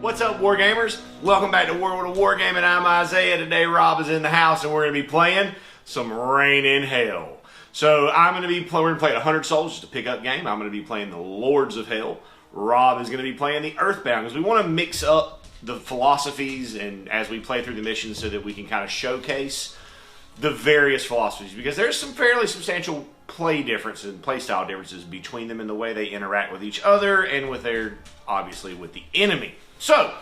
What's up, Wargamers? Welcome back to World of Wargaming. I'm Isaiah. Today, Rob is in the house, and we're going to be playing some Rain in Hell. So we're going to play 100 Souls, just a pickup game. I'm going to be playing the Lords of Hell. Rob is going to be playing the Earthbound, because we want to mix up the philosophies and as we play through the missions so that we can kind of showcase the various philosophies, because there's some fairly substantial play differences and play style differences between them in the way they interact with each other and with obviously with the enemy. So,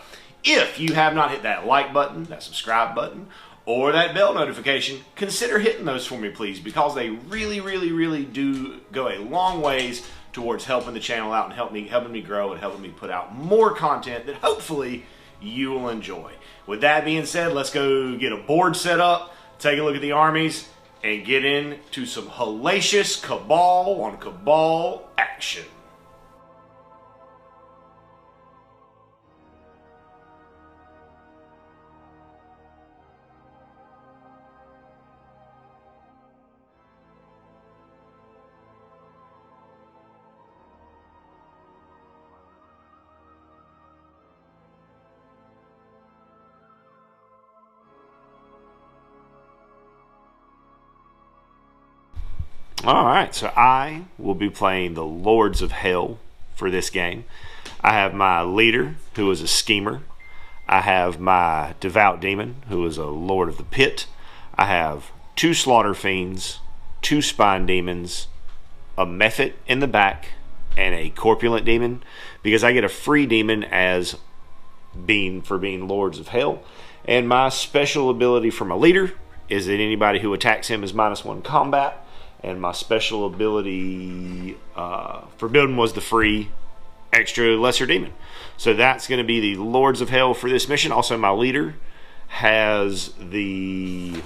if you have not hit that like button, that subscribe button, or that bell notification, consider hitting those for me, please, because they really do go a long ways towards helping the channel out and helping me grow and helping me put out more content that hopefully you will enjoy. With that being said, let's go get a board set up, take a look at the armies, and get into some hellacious cabal on cabal action. Alright, so I will be playing the Lords of Hell for this game. I have my leader, who is a schemer. I have my devout demon, who is a lord of the pit. I have 2 slaughter fiends, 2 spine demons, a mephit in the back, and a corpulent demon, because I get a free demon for being Lords of Hell. And my special ability for my leader is that anybody who attacks him is -1 combat. And my special ability for building was the free extra lesser demon. So that's going to be the Lords of Hell for this mission. Also, my leader has the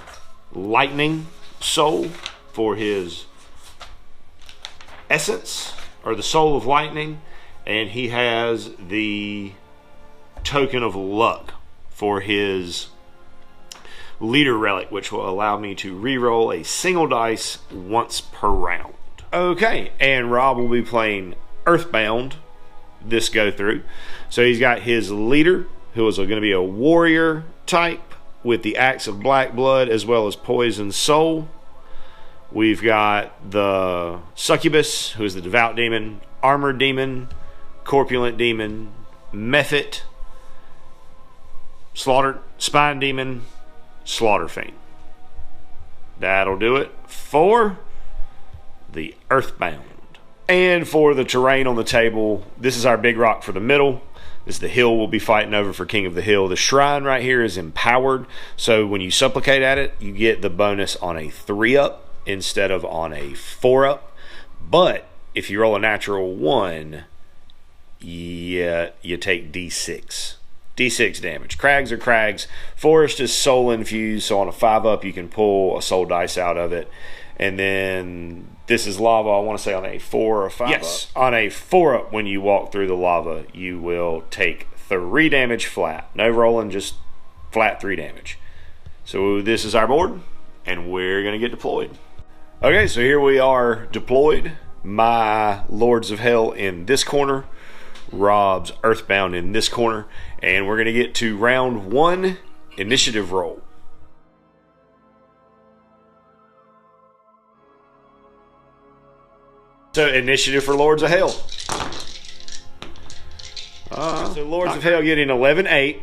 lightning soul for his essence, or the soul of lightning. And he has the token of luck for his leader relic, which will allow me to re-roll a single dice once per round. Okay, and Rob will be playing Earthbound this go through. So he's got his leader, who is going to be a warrior type with the axe of black blood as well as poison soul. We've got the succubus, who is the devout demon, armored demon, corpulent demon, mephit, spine demon, slaughter fiend. That'll do it for the Earthbound. And for the terrain on the table, this is our big rock for the middle. This is the hill we'll be fighting over for King of the Hill. The shrine right here is empowered, so when you supplicate at it, you get the bonus on a 3-up instead of on a 4-up. But if you roll a natural 1, you take D6 damage. Crags are crags. Forest is soul infused, so on a 5-up you can pull a soul dice out of it. And then this is lava, I want to say on a 4 or 5-up. Yes, on a 4-up, when you walk through the lava, you will take 3 damage flat. No rolling, just flat 3 damage. So this is our board, and we're going to get deployed. Okay, so here we are deployed. My Lords of Hell in this corner, Rob's Earthbound in this corner, and we're going to get to round 1, initiative roll. So initiative for Lords of Hell. So Lords of Hell getting 11-8,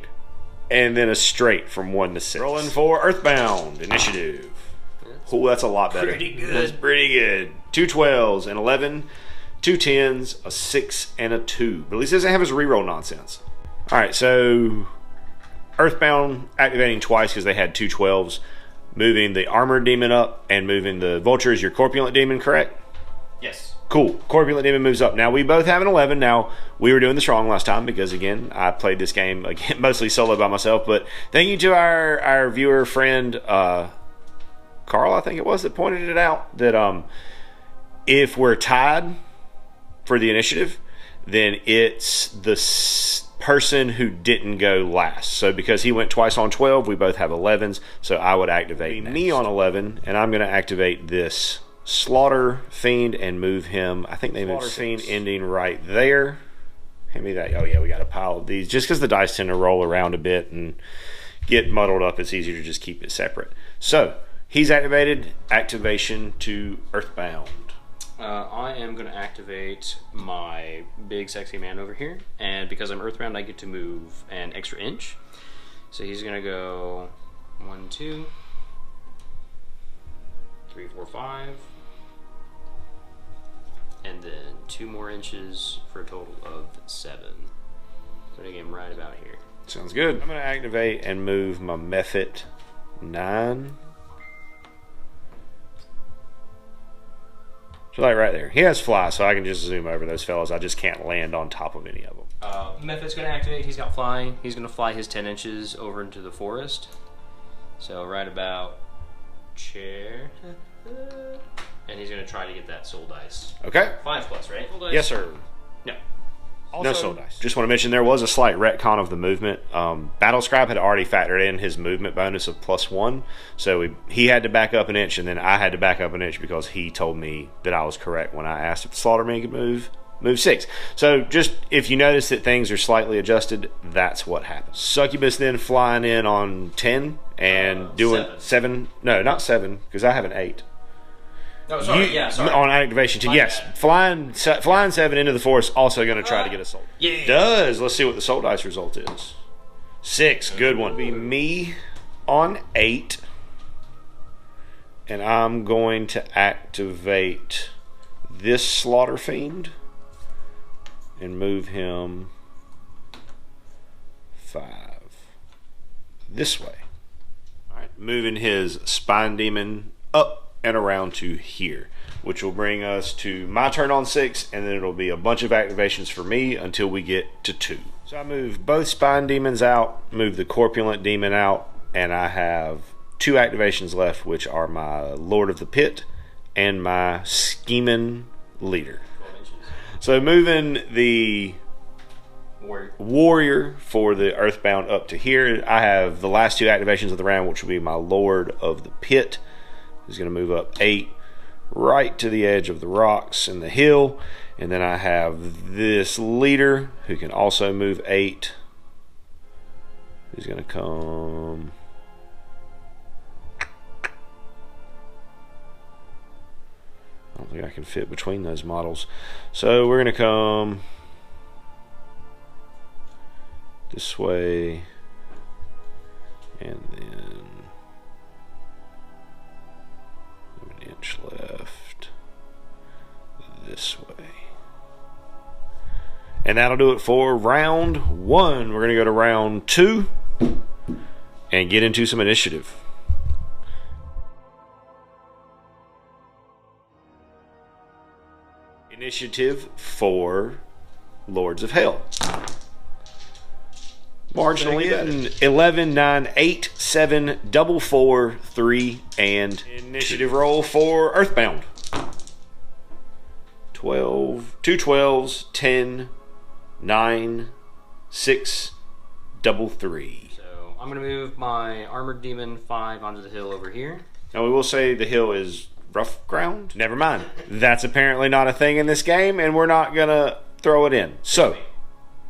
and then a straight from 1 to 6. Rolling for Earthbound initiative. Oh, that's a lot better. Pretty good. That's pretty good. 2 12s and 11. 2 10s, a 6, and a 2. But at least it doesn't have his reroll nonsense. Alright, so Earthbound activating twice because they had 2 12s. Moving the armored demon up and moving the vulture is your corpulent demon, correct? Yes. Cool. Corpulent demon moves up. Now, we both have an 11. Now, we were doing this wrong last time because, again, I played this game again, mostly solo by myself. But thank you to our viewer friend, Carl, I think it was, that pointed it out, that if we're tied for the initiative, then it's the person who didn't go last. So because he went twice on 12, we both have 11s, so I would activate me on 11, and I'm going to activate this Slaughter Fiend and move him. I think they moved Fiend ending right there. Hand me that. Oh yeah, we got a pile of these. Just because the dice tend to roll around a bit and get muddled up, it's easier to just keep it separate. So he's activated. Activation to Earthbound. I am going to activate my big sexy man over here, and because I'm Earthbound, I get to move an extra inch. So he's going to go 1, 2, 3, 4, 5, and then 2 more inches for a total of 7. So I get him right about here. Sounds good. I'm going to activate and move my Mephit 9. So like right there. He has fly, so I can just zoom over those fellas. I just can't land on top of any of them. Mephit's going to activate. He's got fly. He's going to fly his 10 inches over into the forest. So right about chair. And he's going to try to get that soul dice. Okay. 5+, right? Soul dice? Yes, sir. No. Also, no soul dice. Just want to mention there was a slight retcon of the movement. Battle Scribe had already factored in his movement bonus of +1, so he had to back up an inch, and then I had to back up an inch because he told me that I was correct when I asked if the Slaughterman could move 6. So just if you notice that things are slightly adjusted, that's what happens. Succubus then flying in on 10 and doing 7. No, not 7, because I have an 8. Oh, sorry. Sorry. On activation 2, yes. Flying 7 into the forest, also going to try to get a soul. Yeah. It does. Let's see what the soul dice result is. 6, good one. Be me on 8. And I'm going to activate this Slaughter Fiend and move him 5 this way. All right, moving his Spine Demon up and around to here, which will bring us to my turn on 6, and then it'll be a bunch of activations for me until we get to 2. So I move both Spine Demons out, move the Corpulent Demon out, and I have 2 activations left, which are my Lord of the Pit and my Scheming Leader. So moving the Warrior for the Earthbound up to here, I have the last 2 activations of the round, which will be my Lord of the Pit. He's going to move up 8 right to the edge of the rocks and the hill. And then I have this leader who can also move 8. He's going to come... I don't think I can fit between those models. So we're going to come this way and then... inch left this way, and that'll do it for round 1. We're going to go to round 2 and get into some initiative. Initiative for Lords of Hell. Marginally in 11, 9, 8, 7, 4, 4, 3, and initiative roll for Earthbound. 12, 2 12s, 10, 9, 6, 3. So I'm going to move my Armored Demon 5 onto the hill over here. Now we will say the hill is rough ground. Never mind. That's apparently not a thing in this game, and we're not going to throw it in. So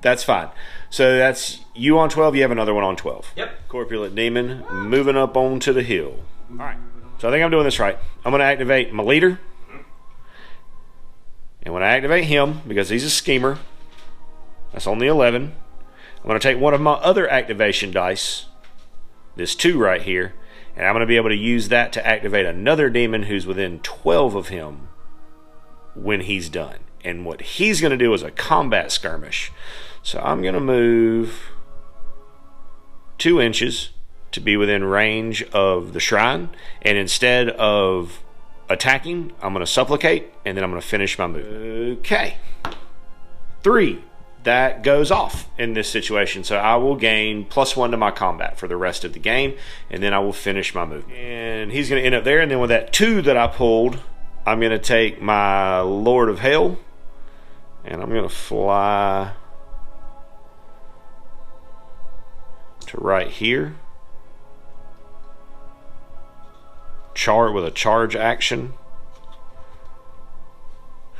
that's fine. So that's you on 12. You have another one on 12. Yep. Corpulent Demon moving up onto the hill. All right. So I think I'm doing this right. I'm going to activate my leader. And when I activate him, because he's a schemer, that's only 11. I'm going to take one of my other activation dice, this 2 right here, and I'm going to be able to use that to activate another demon who's within 12 of him when he's done. And what he's going to do is a combat skirmish. So I'm going to move 2 inches to be within range of the shrine. And instead of attacking, I'm going to supplicate, and then I'm going to finish my move. Okay. 3. That goes off in this situation. So I will gain +1 to my combat for the rest of the game, and then I will finish my move. And he's going to end up there. And then with that 2 that I pulled, I'm going to take my Lord of Hell, And I'm going to fly to right here. Chart with a charge action.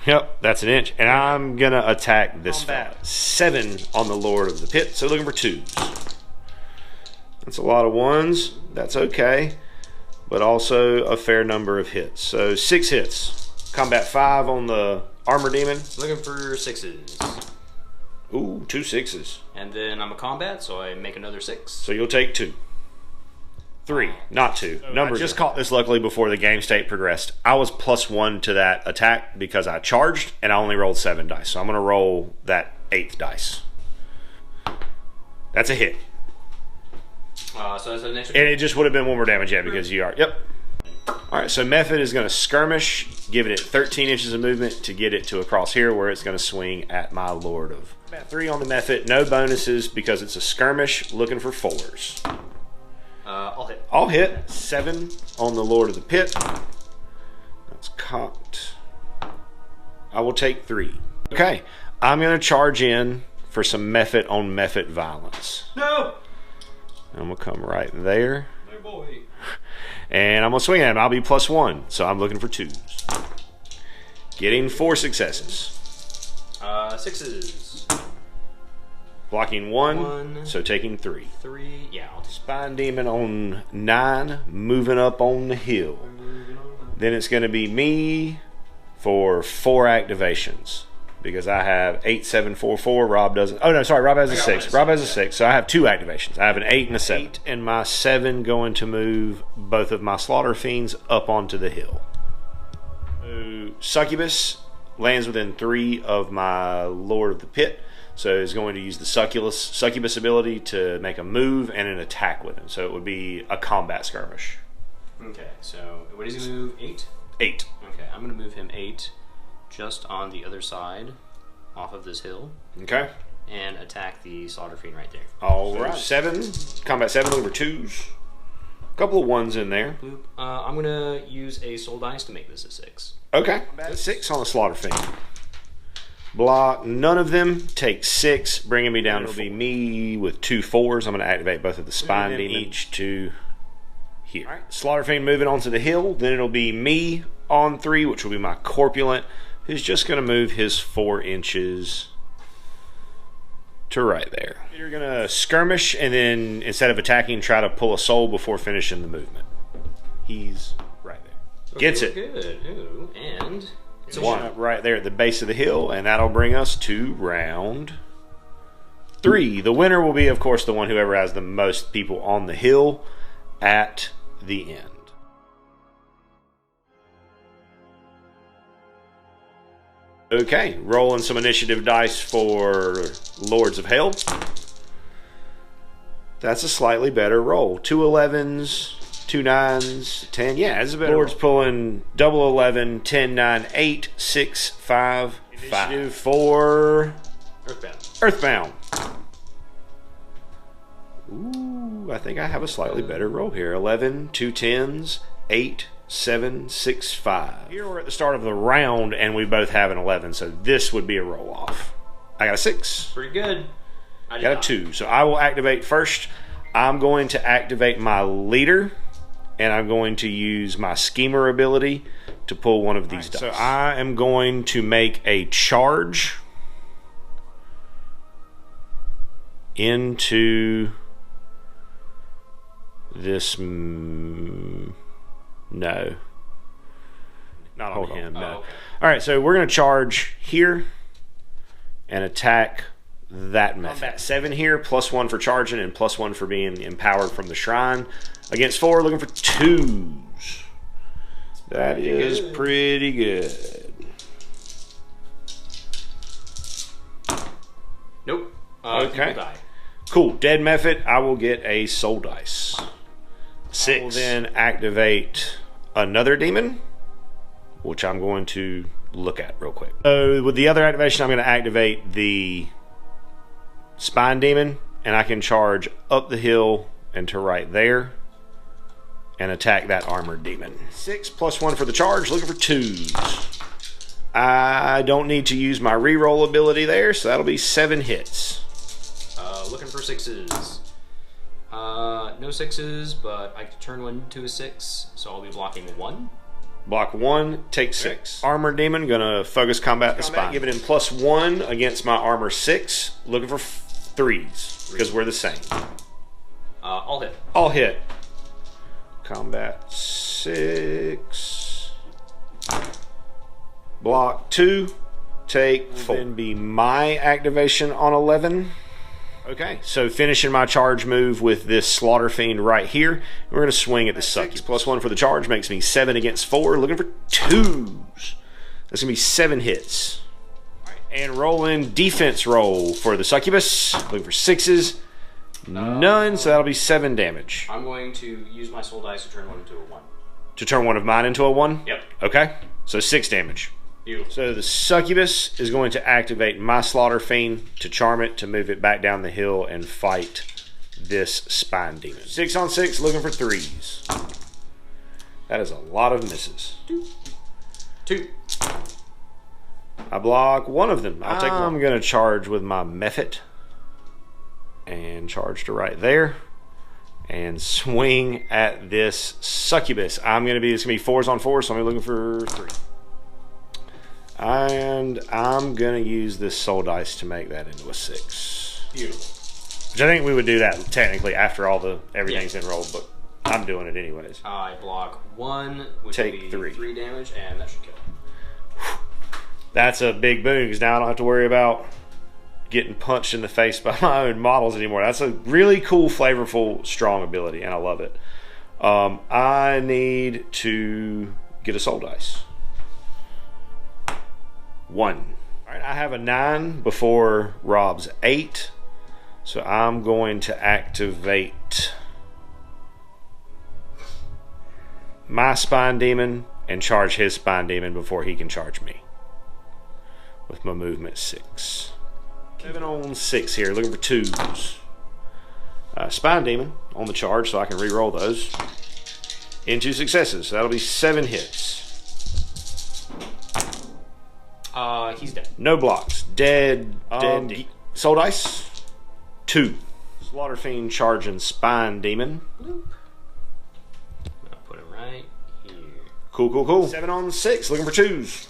Yep, that's an inch. And I'm going to attack this fella. 7 on the Lord of the Pit, so looking for 2s. That's a lot of 1s. That's okay. But also a fair number of hits. So 6 hits. Combat 5 on the Armor Demon. Looking for 6s. Ooh, 2 6s. And then I'm a combat, so I make another 6. So you'll take 2. 3, not 2. I just caught this luckily before the game state progressed. I was +1 to that attack because I charged and I only rolled 7 dice. So I'm going to roll that 8th dice. That's a hit. So that's the next one. And it just would have been 1 more damage, yeah, because you are. Yep. Alright, so Method is going to skirmish, giving it 13 inches of movement to get it to across here where it's going to swing at my Lord of. 3 on the Method, no bonuses because it's a skirmish, looking for 4s. I'll hit. I'll hit. 7 on the Lord of the Pit. That's cocked. I will take 3. Okay, I'm going to charge in for some Method on Method violence. No! I'm going to come right there. No boy. And I'm going to swing at him. I'll be +1, so I'm looking for 2s. Getting 4 successes. 6s. Blocking 1, so taking 3. 3, yeah. I'll Spine Demon on 9, moving up on the hill. Then it's going to be me for 4 activations. Because I have 8, 7, 4, 4. Rob doesn't. Oh, no, sorry. Rob has a 6. Rob has a 6. So I have 2 activations. I have an 8 and a 7. 8 and my 7 going to move both of my Slaughter Fiends up onto the hill. So Succubus lands within 3 of my Lord of the Pit. So he's going to use the Succubus ability to make a move and an attack with him. So it would be a combat skirmish. Okay, so what does he move? 8? 8. Okay, I'm going to move him 8 just on the other side off of this hill. Okay. And attack the Slaughter Fiend right there. All right. 7. Combat 7 over 2s. A couple of 1s in there. Boop. I'm going to use a soul dice to make this a 6. Okay. 6 on the Slaughter Fiend. Block. None of them take 6, bringing me down. It'll be me with 2 4s. I'm going to activate both of the Spine Demon each to here. All right. Slaughter Fiend moving onto the hill. Then it'll be me on 3, which will be my Corpulent, who's just going to move his 4 inches to right there. You're going to skirmish, and then instead of attacking, try to pull a soul before finishing the movement. He's right there. Okay, Gets it. Good. Ooh, and It's 1 up right there at the base of the hill, and that'll bring us to round 3. The winner will be, of course, the one whoever has the most people on the hill at the end. Okay, rolling some initiative dice for Lords of Hell. That's a slightly better roll. 2 11s, 2 9s, 10. Yeah, it's a better Lord's roll. Pulling double 11, 10, 9, 8, 6, 5, 5. Initiative for Earthbound. Ooh, I think I have a slightly better roll here. 11, 2 10s, 8, 7, 6, 5. Here we're at the start of the round, and we both have an 11, so this would be a roll-off. I got a 6. Pretty good. I got a 2, so I will activate first. I'm going to activate my leader, and I'm going to use my schemer ability to pull one of these dice. So I am going to make a charge into this. No. Not on him, no. Okay. Alright, so we're going to charge here and attack that method. Combat 7 here, +1 for charging and +1 for being empowered from the shrine. Against 4, looking for 2s. That is pretty good. Nope. Okay. Cool. Dead method, I will get a soul dice. 6. I will then activate another demon, which I'm going to look at real quick. So with the other activation, I'm going to activate the Spine Demon, and I can charge up the hill and to right there and attack that Armored Demon. 6 +1 for the charge, looking for 2s. I don't need to use my reroll ability there, so that'll be 7 hits. Looking for 6s. No 6s, but I can turn one to a 6, so I'll be blocking 1. Block 1, take 6. Armor Demon, gonna focus combat the spine. Giving him +1 against my armor 6. Looking for 3s, because we're the same. I'll hit. I'll hit. Combat 6. Block 2, take 4. Then be my activation on 11. Okay, so finishing my charge move with this Slaughter Fiend right here. We're going to swing at the suckies. +1 for the charge makes me 7 against 4. Looking for 2s. That's going to be 7 hits. All right, and rolling defense roll for the succubus. Looking for 6s. None, so that'll be 7 damage. I'm going to use my soul dice to turn one into a 1. To turn one of mine into a 1? Yep. Okay, so 6 damage. Beautiful. So the succubus is going to activate my Slaughter Fiend to charm it to move it back down the hill and fight this spine demon. 6 on 6, looking for 3s. That is a lot of misses. 2. I block 1 of them. I'll take 1. I'm going to charge with my Mephit and charge to right there and swing at this succubus. It's going to be 4s on 4s, so I'm looking for 3. And I'm going to use this soul dice to make that into a 6. Beautiful. Which I think we would do that technically after everything's been rolled, but I'm doing it anyways. I block 1, which take will be 3 damage, and that should kill. That's a big boon, because now I don't have to worry about getting punched in the face by my own models anymore. That's a really cool, flavorful, strong ability, and I love it. I need to get a soul dice. 1. All right, I have a 9 before Rob's 8, so I'm going to activate my spine demon and charge his spine demon before he can charge me with my movement 6. 7 on 6 here, looking for 2s. Spine demon on the charge, so I can re-roll those into successes. So that'll be 7 hits. He's dead. No blocks. Dead. Dead. Soul dice. 2. Slaughter Fiend charging spine demon. Bloop. I'll put it right here. Cool. 7 on 6. Looking for 2s.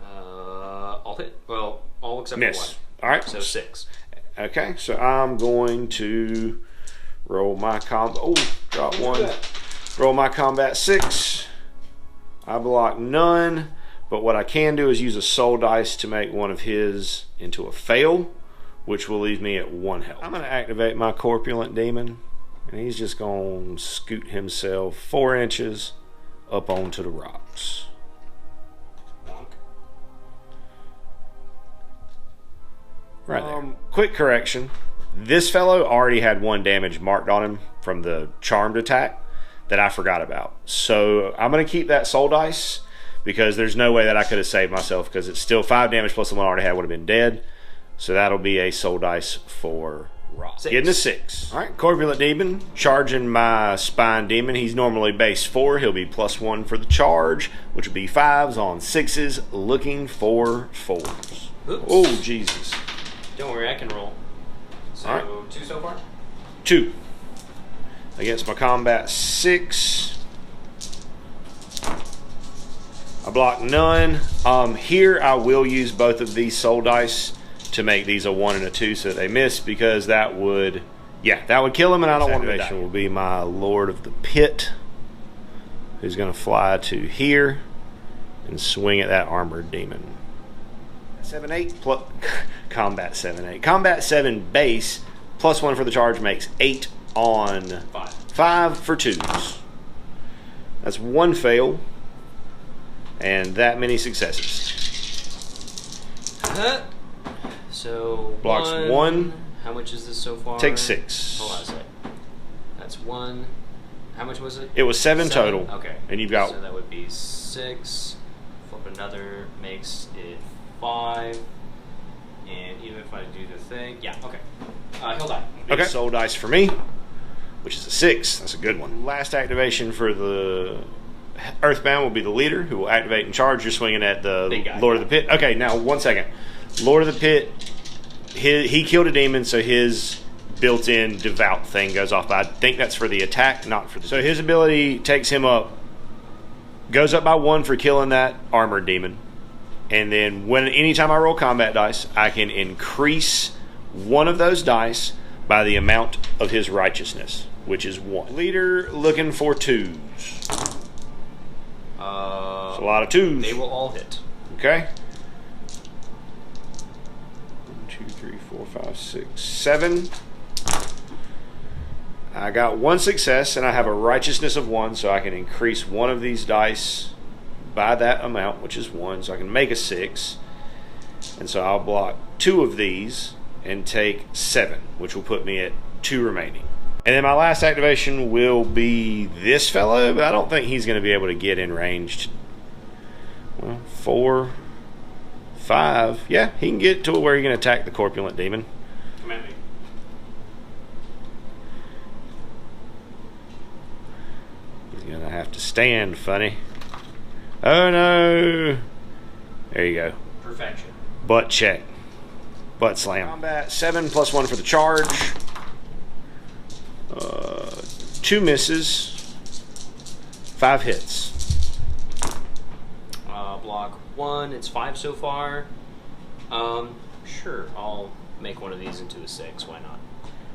I'll hit. Well, all except miss. for 1. All right. So 6. Okay. So I'm going to roll my combat. Oh, drop 1. Roll my combat 6. I block none. But what I can do is use a soul dice to make one of his into a fail, which will leave me at 1 health. I'm going to activate my corpulent demon, and he's just going to scoot himself 4 inches up onto the rocks. Right there. Quick correction. This fellow already had 1 damage marked on him from the charmed attack that I forgot about. So I'm going to keep that soul dice, because there's no way that I could have saved myself, because it's still 5 damage plus the one I already had would have been dead. So that'll be a soul dice for Rock. Getting a 6. All right, Corpulent Demon charging my Spine Demon. He's normally base 4. He'll be +1 for the charge, which will be 5s on 6s, looking for 4s. Oops. Oh, Jesus. Don't worry, I can roll. So, right. 2 so far? 2. Against my combat 6. I block none. Here I will use both of these soul dice to make these a 1 and a 2 so that they miss, because that would kill him, and I don't want to die. Will be my Lord of the Pit, who's going to fly to here and swing at that armored demon. 7/8 plus combat 7/8. Combat 7 base +1 for the charge makes 8 on 5 for 2s. That's 1 fail. And that many successes. So blocks 1. How much is this so far? Take 6. Hold on a sec. That's 1. How much was it? It was 7 total. Okay. And you've got. So that would be 6. Flip another makes it 5. And even if I do the thing, yeah. Okay. He'll die. Okay. Soul dice for me, which is a 6. That's a good one. Last activation for the Earthbound will be the leader who will activate and charge. You're swinging at Big the guy. Lord of the Pit. Okay, now 1 second. Lord of the Pit, he killed a demon, so his built-in devout thing goes off. But I think that's for the attack, not for the... So his ability takes him up, goes up by 1 for killing that armored demon. And then anytime I roll combat dice, I can increase one of those dice by the amount of his righteousness, which is 1. Leader looking for 2s. It's a lot of 2s. They will all hit. Okay. 1, 2, 3, 4, 5, 6, 7. I got 1 success, and I have a righteousness of 1, so I can increase one of these dice by that amount, which is 1, so I can make a 6. And so I'll block 2 of these and take 7, which will put me at 2 remaining. And then my last activation will be this fellow, but I don't think he's going to be able to get in range. Well, 4, 5. Yeah, he can get to where he can attack the corpulent demon. Come at me. He's going to have to stand funny. Oh no! There you go. Perfection. Butt check. Butt slam. Combat 7 + 1 for the charge. 2 misses. 5 hits. Block 1. It's 5 so far. Sure. I'll make one of these into a 6. Why not?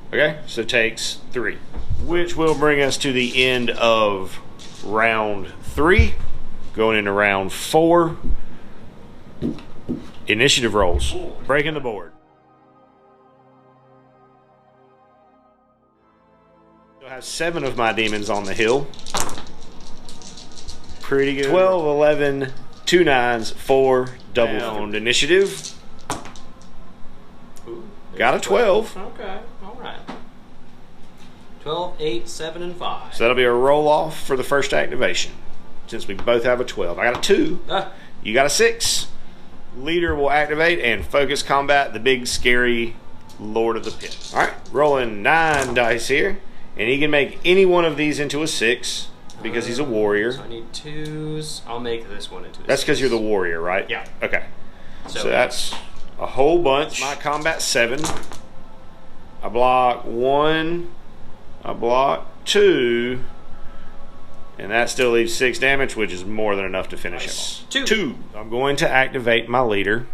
Okay, so it takes 3. Which will bring us to the end of round 3. Going into round 4. Initiative rolls. Breaking the board. I have 7 of my demons on the hill. Pretty good. 12, 11, 2 9s, 4 double downed initiative. Ooh, Got a 12. Okay. All right. 12, 8, 7, and 5. So that'll be a roll off for the first activation. Since we both have a 12. I got a 2. You got a 6. Leader will activate and focus combat the big scary Lord of the Pit. Alright, rolling 9 dice here. And he can make any one of these into a 6 because he's a warrior. So I need 2s. I'll make this one into a 6. That's because you're the warrior, right? Yeah. Okay. So that's a whole bunch. My combat 7. I block 1. I block 2. And that still leaves 6 damage, which is more than enough to finish him off. 2. I'm going to activate my leader,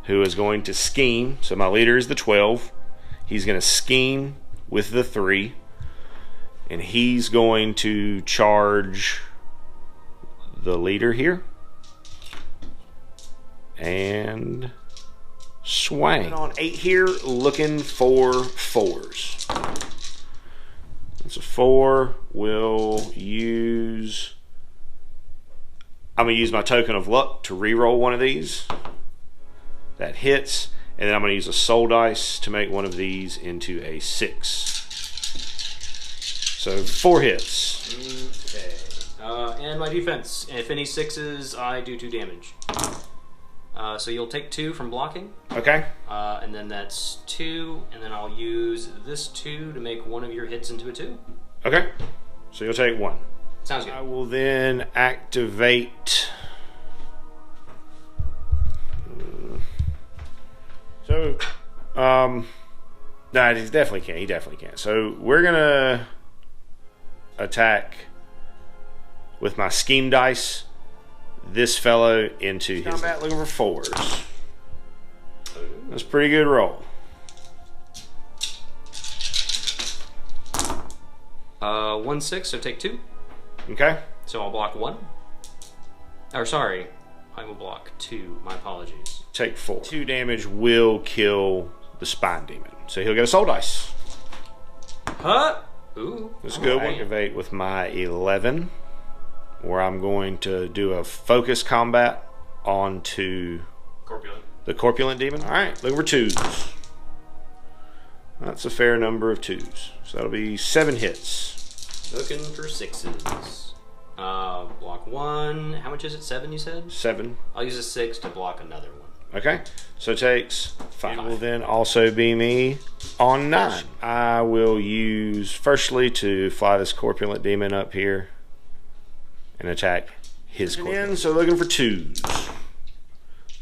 who is going to scheme. So my leader is the 12. He's going to scheme with the 3. And he's going to charge the leader here. And swing. On 8 here, looking for 4s. So 4 will use... I'm going to use my token of luck to re-roll one of these. That hits. And then I'm going to use a soul dice to make one of these into a 6. So 4 hits. Okay. And my defense. If any 6s, I do 2 damage. So you'll take 2 from blocking. Okay. And then that's 2. And then I'll use this 2 to make one of your hits into a 2. Okay. So you'll take 1. Sounds good. I will then activate... So, no, he definitely can't. He definitely can't. So we're gonna attack with my scheme dice this fellow into his combat, looking for 4s. That's a pretty good roll. 1 6, so take 2. Okay. So I'll block 1. Or sorry, I will block 2. My apologies. Take 4. 2 damage will kill the spine demon. So he'll get a soul dice. Huh? Ooh. That's a good one. Activate with my 11, where I'm going to do a focus combat onto the corpulent demon. All right, looking for 2s. That's a fair number of 2s. So that'll be 7 hits. Looking for 6s. Block 1. How much is it? 7, you said? 7. I'll use a 6 to block another one. Okay, so it takes 5. It will then also be me on 9. I will use, firstly, to fly this corpulent demon up here. and attack his corpulent. So looking for 2s.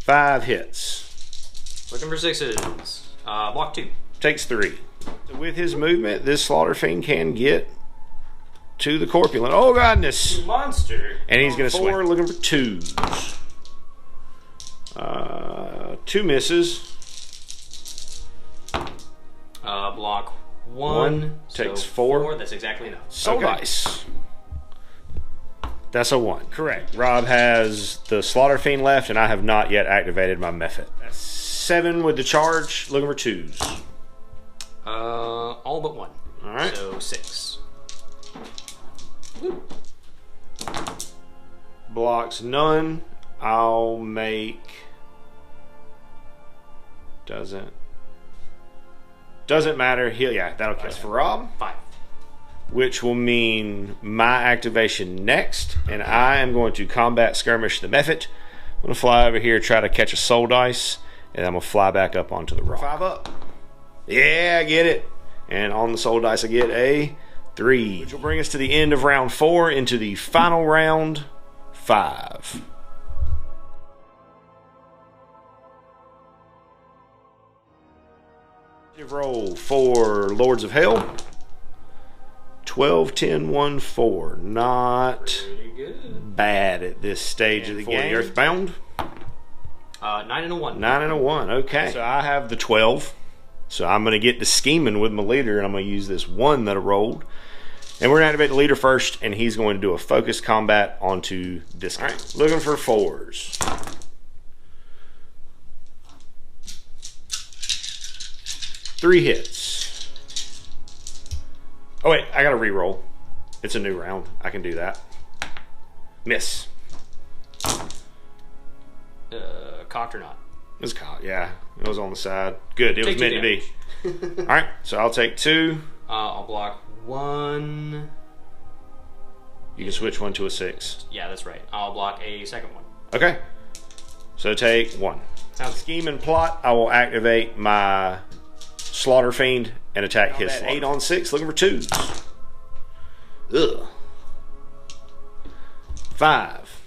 5 hits. Looking for 6s. Block 2. Takes 3. So with his movement, this Slaughter Fiend can get to the corpulent. Oh, godness. Monster. And he's going to swing. 4, looking for 2s. 2 misses. Block 1. Takes so 4. That's exactly enough. Soul dice. That's a 1. Correct. Rob has the Slaughter Fiend left, and I have not yet activated my method. That's 7 with the charge. Looking for 2s. All but 1. All right. So 6. Woo. Blocks none. I'll make. Doesn't matter. Yeah, that'll kill. That's for Rob. 5. Which will mean my activation next, and I am going to combat skirmish the method. I'm going to fly over here, try to catch a soul dice, and I'm going to fly back up onto the rock. 5 up. Yeah, I get it. And on the soul dice, I get a 3, which will bring us to the end of round 4 into the final round 5. Roll for Lords of Hell. 12, 10, 1, 4. Not bad at this stage of the game. Earthbound. 9 and a 1. 9 and a 1. Okay. So I have the 12. So I'm going to get the scheming with my leader, and I'm going to use this 1 that I rolled. And we're going to activate the leader first, and he's going to do a focused combat onto this guy. All right. Looking for 4s. Three hits. Oh wait, I gotta re-roll. It's a new round. I can do that. Miss. Cocked or not? It was cocked, yeah. It was on the side. Good, it was meant to be. Alright, so I'll take 2. I'll block 1. You can switch 1 to a 6. Yeah, that's right. I'll block a second one. Okay. So take 1. Sounds scheme and plot. I will activate my Slaughter Fiend and attack his 8 on 6, looking for 2s. Ugh. 5.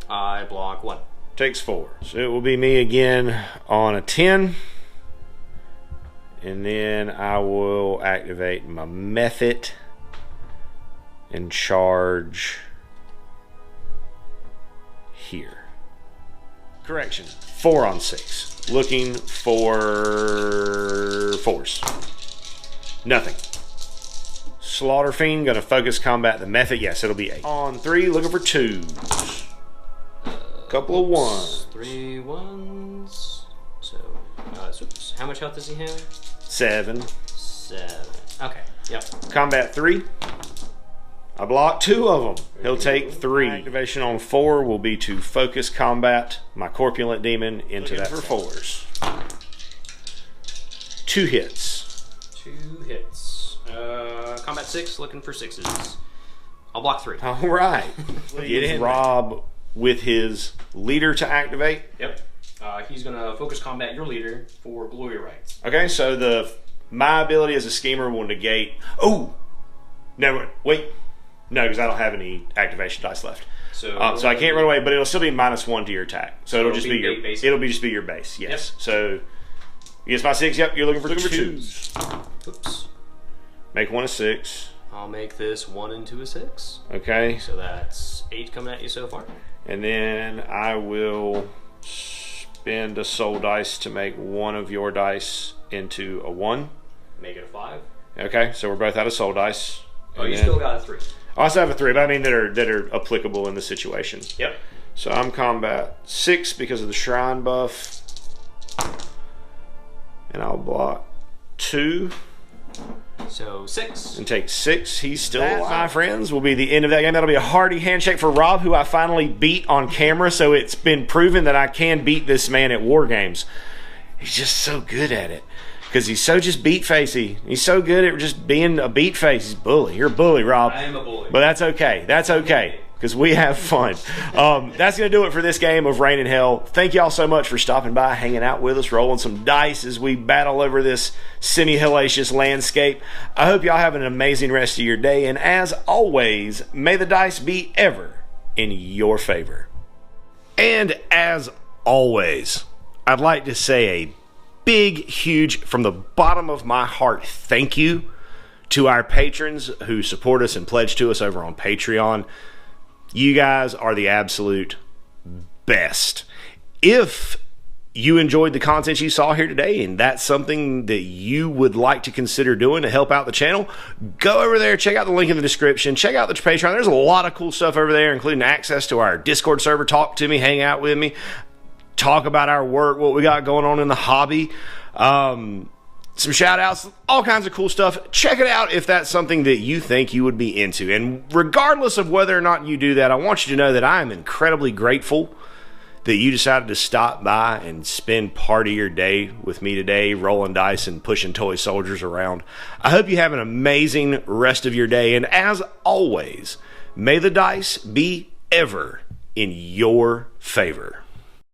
I block 1. Takes 4. So it will be me again on a 10. And then I will activate my method and charge here. Correction. 4 on 6. Looking for 4s. Nothing. Slaughter Fiend, gonna focus combat the method. Yes, it'll be 8. On 3, looking for 2s. Couple of 1s. 3 1s. So, how much health does he have? 7. 7. Okay, yep. Combat 3. I block 2 of them. He'll take 3. Activation on 4 will be to focus combat my corpulent demon into that for 4s. 2 hits. 2 hits. Combat 6, looking for 6s. I'll block 3. All right. Get in. Rob with his leader to activate. Yep. He's gonna focus combat your leader for glory rights. Okay, so my ability as a schemer will negate. Oh, never. Wait. No, because I don't have any activation dice left. So I can't run away, but it'll still be -1 to your attack. So it'll just be your base. It'll just be your base. Yes. Yep. So against my 6. Yep. You're looking for 2s. Oops. Make 1 a 6. I'll make this 1 into a 6. Okay. So that's 8 coming at you so far. And then I will spend a soul dice to make 1 of your dice into a 1. Make it a 5. Okay. So we're both out of soul dice. Oh, you still got a 3. I also have a 3, but I mean that are applicable in the situation. Yep. So I'm combat 6 because of the shrine buff. And I'll block 2. So 6. And take 6. He's still alive. My friends, will be the end of that game. That'll be a hearty handshake for Rob, who I finally beat on camera. So it's been proven that I can beat this man at Wargames. He's just so good at it. Because he's so just beat facey. He's so good at just being a beat face. He's a bully. You're a bully, Rob. I am a bully. But that's okay. That's okay. because we have fun. That's going to do it for this game of Rain and Hell. Thank y'all so much for stopping by, hanging out with us, rolling some dice as we battle over this semi-hellacious landscape. I hope y'all have an amazing rest of your day, and as always, may the dice be ever in your favor. And as always, I'd like to say a big, huge, from the bottom of my heart, thank you to our patrons who support us and pledge to us over on Patreon. You guys are the absolute best. If you enjoyed the content you saw here today and that's something that you would like to consider doing to help out the channel, go over there, check out the link in the description, check out the Patreon. There's a lot of cool stuff over there, including access to our Discord server, talk to me, hang out with me, talk about our work, what we got going on in the hobby, some shout outs, all kinds of cool stuff. Check it out if that's something that you think you would be into. And regardless of whether or not you do that, I want you to know that I am incredibly grateful that you decided to stop by and spend part of your day with me today, rolling dice and pushing toy soldiers around. I hope you have an amazing rest of your day. And as always, may the dice be ever in your favor.